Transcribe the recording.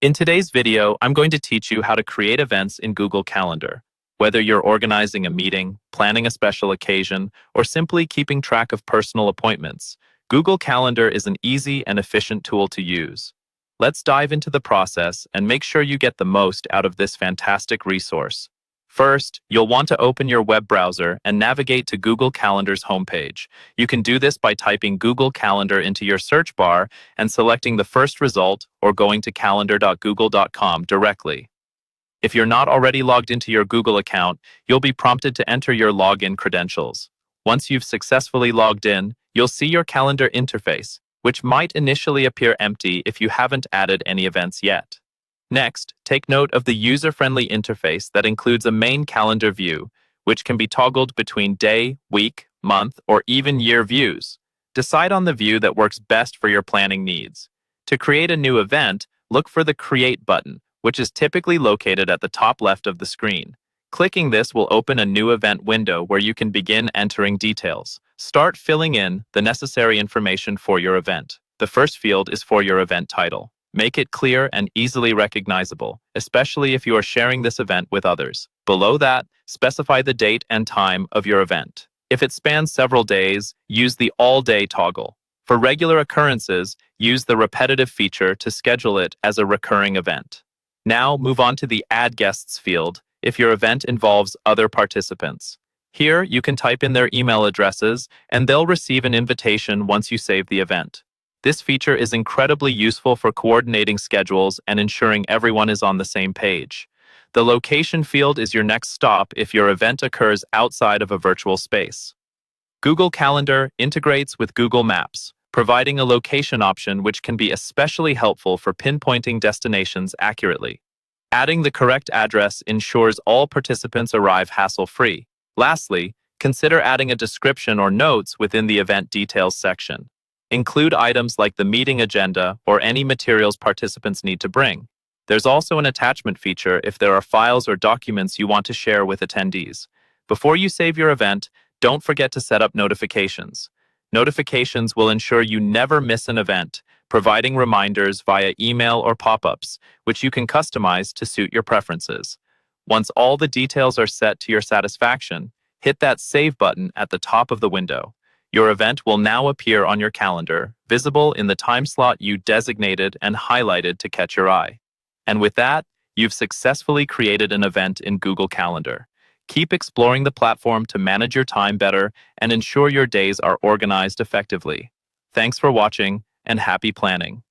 In today's video, I'm going to teach you how to create events in Google Calendar. Whether you're organizing a meeting, planning a special occasion, or simply keeping track of personal appointments, Google Calendar is an easy and efficient tool to use. Let's dive into the process and make sure you get the most out of this fantastic resource. First, you'll want to open your web browser and navigate to Google Calendar's homepage. You can do this by typing Google Calendar into your search bar and selecting the first result or going to calendar.google.com directly. If you're not already logged into your Google account, you'll be prompted to enter your login credentials. Once you've successfully logged in, you'll see your calendar interface, which might initially appear empty if you haven't added any events yet. Next, take note of the user-friendly interface that includes a main calendar view, which can be toggled between day, week, month, or even year views. Decide on the view that works best for your planning needs. To create a new event, look for the Create button, which is typically located at the top left of the screen. Clicking this will open a new event window where you can begin entering details. Start filling in the necessary information for your event. The first field is for your event title. Make it clear and easily recognizable, especially if you are sharing this event with others. Below that, specify the date and time of your event. If it spans several days, use the all-day toggle. For regular occurrences, use the repetitive feature to schedule it as a recurring event. Now, move on to the Add Guests field if your event involves other participants. Here, you can type in their email addresses, and they'll receive an invitation once you save the event. This feature is incredibly useful for coordinating schedules and ensuring everyone is on the same page. The location field is your next stop if your event occurs outside of a virtual space. Google Calendar integrates with Google Maps, providing a location option which can be especially helpful for pinpointing destinations accurately. Adding the correct address ensures all participants arrive hassle-free. Lastly, consider adding a description or notes within the event details section. Include items like the meeting agenda or any materials participants need to bring. There's also an attachment feature if there are files or documents you want to share with attendees. Before you save your event, don't forget to set up notifications. Notifications will ensure you never miss an event, providing reminders via email or pop-ups, which you can customize to suit your preferences. Once all the details are set to your satisfaction, hit that Save button at the top of the window. Your event will now appear on your calendar, visible in the time slot you designated and highlighted to catch your eye. And with that, you've successfully created an event in Google Calendar. Keep exploring the platform to manage your time better and ensure your days are organized effectively. Thanks for watching, and happy planning.